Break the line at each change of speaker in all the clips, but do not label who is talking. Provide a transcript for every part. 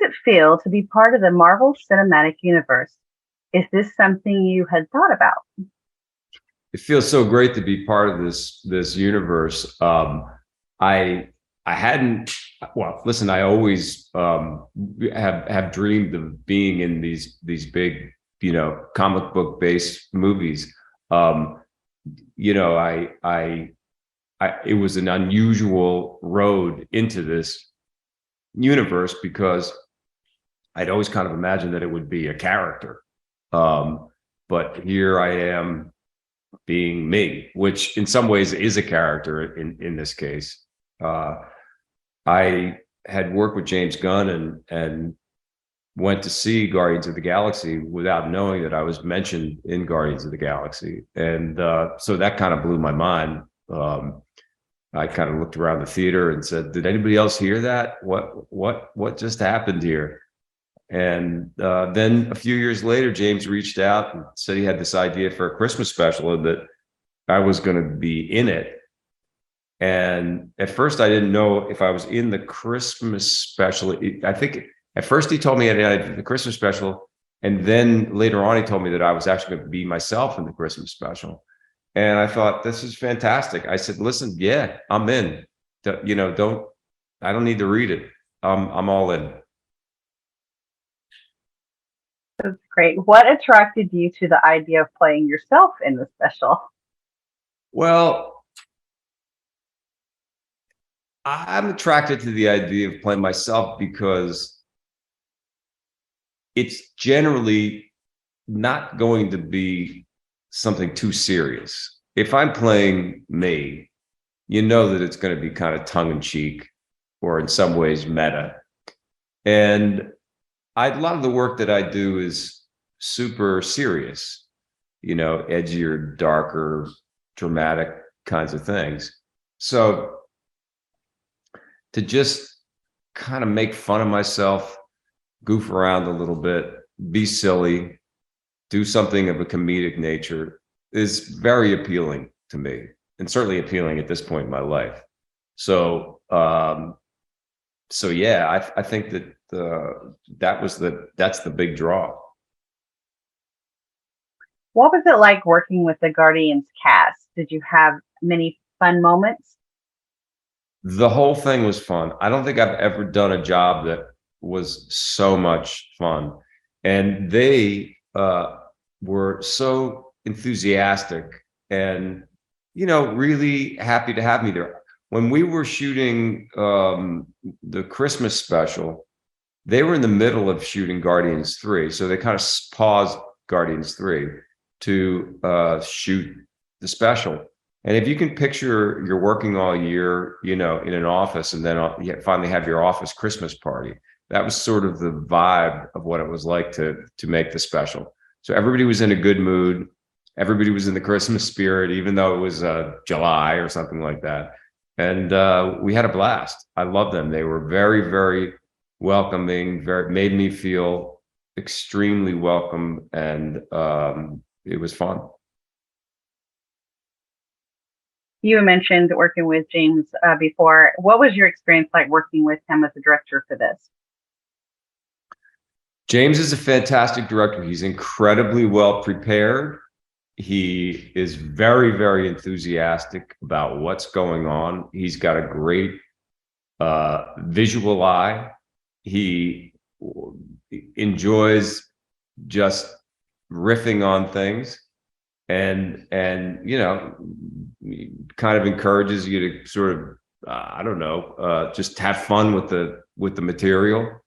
it feel to be part of the Marvel Cinematic Universe? Is this something you had thought about?
It feels so great to be part of this universe. I I hadn't. Well, listen, I always have dreamed of being in these big, comic book based movies. Um, it was an unusual road into this universe because I'd always kind of imagined that it would be a character. Um, but here I am being me, which in some ways is a character in this case. Uh, I had worked with James Gunn and went to see Guardians of the Galaxy without knowing that I was mentioned in Guardians of the Galaxy, and so that kind of blew my mind. I kind of looked around the theater and said, "Did anybody else hear that? What just happened here?" And then a few years later, James reached out and said he had this idea for a Christmas special and that I was going to be in it. And at first, I didn't know if I was in the Christmas special. I think at first he told me I had the Christmas special, and then later on he told me that I was actually going to be myself in the Christmas special. And I thought, this is fantastic. I said, "Listen, yeah, I'm in. Don't I don't need to read it. I'm all in."
That's great. What attracted you to the idea of playing yourself in the special?
Well, I'm attracted to the idea of playing myself because it's generally not going to be something too serious. If I'm playing me, you know that it's going to be kind of tongue in cheek or in some ways meta. And a lot of the work that I do is super serious, edgier, darker, dramatic kinds of things. So to just kind of make fun of myself, goof around a little bit, be silly, do something of a comedic nature is very appealing to me, and certainly appealing at this point in my life. So, yeah, I think that that's the big draw.
What was it like working with the Guardians cast? Did you have many fun moments?
The whole thing was fun. I don't think I've ever done a job that was so much fun, and they were so enthusiastic and really happy to have me there. When we were shooting the Christmas special, they were in the middle of shooting Guardians 3, so they kind of paused Guardians 3 to shoot the special. And if you can picture you're working all year, in an office, and then you finally have your office Christmas party, that was sort of the vibe of what it was like to make the special. So everybody was in a good mood. Everybody was in the Christmas spirit, even though it was July or something like that. And we had a blast. I loved them. They were very, very welcoming, made me feel extremely welcome, and it was fun.
You mentioned working with James before. What was your experience like working with him as a director for this?
James is a fantastic director. He's incredibly well prepared. He is very, very enthusiastic about what's going on. He's got a great visual eye. He enjoys just riffing on things, and kind of encourages you to sort of I don't know, just have fun with the material.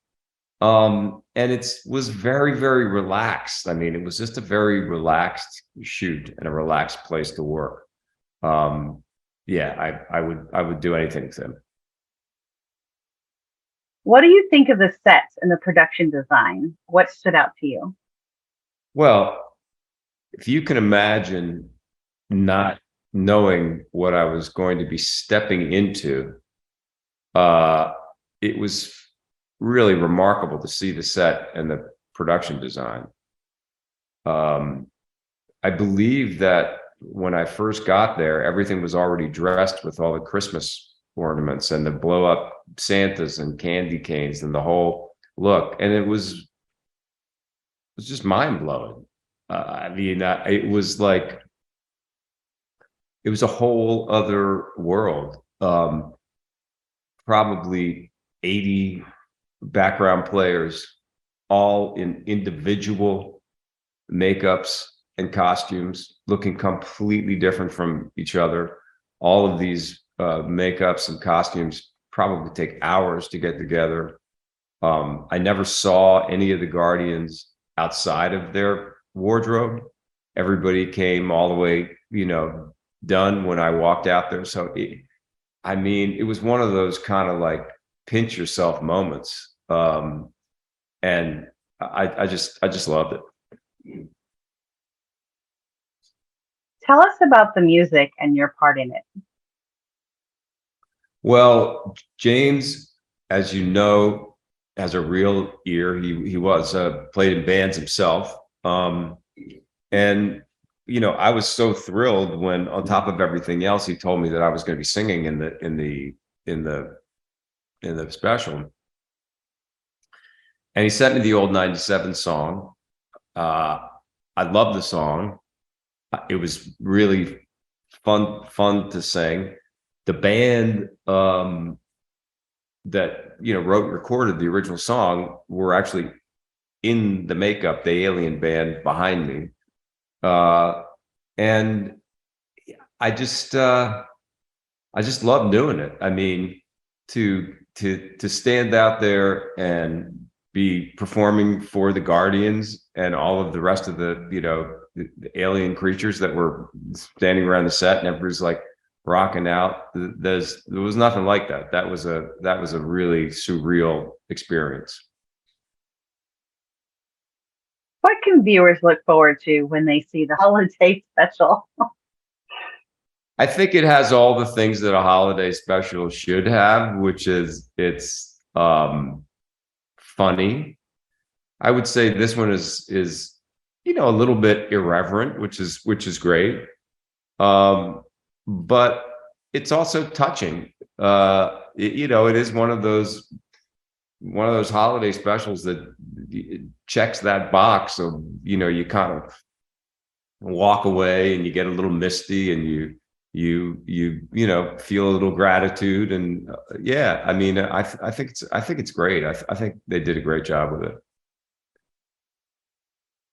And it was very, very relaxed. I mean, it was just a very relaxed shoot and a relaxed place to work. Yeah, I would do anything with him.
What do you think of the sets and the production design? What stood out to you?
Well, if you can imagine not knowing what I was going to be stepping into, it was really remarkable to see the set and the production design. I believe that when I first got there, everything was already dressed with all the Christmas ornaments and the blow up Santas and candy canes and the whole look. And it was just mind blowing. I mean, it was like, it was a whole other world. Probably 80 background players, all in individual makeups and costumes, looking completely different from each other. All of these makeups and costumes probably take hours to get together. I never saw any of the Guardians outside of their wardrobe. Everybody came all the way, done when I walked out there. So, I mean, it was one of those kind of like pinch yourself moments. And I just loved it.
Tell us about the music and your part in it.
Well, James, as you know, has a real ear. He was played in bands himself. And I was so thrilled when, on top of everything else, he told me that I was going to be singing in the special. And he sent me the old '97 song. I love the song. It was really fun to sing. The band that wrote and recorded the original song were actually in the makeup, the Alien band behind me. And I just love doing it. I mean, to stand out there and be performing for the Guardians and all of the rest of the the alien creatures that were standing around the set, and everybody's like rocking out. There was nothing like that. That was a really surreal experience.
What can viewers look forward to when they see the holiday special?
I think it has all the things that a holiday special should have, which is it's funny. I would say this one is a little bit irreverent, which is great. But it's also touching. It is one of those holiday specials that checks that box of, you kind of walk away and you get a little misty and you feel a little gratitude. And yeah, I mean, I think it's great. I think they did a great job with it.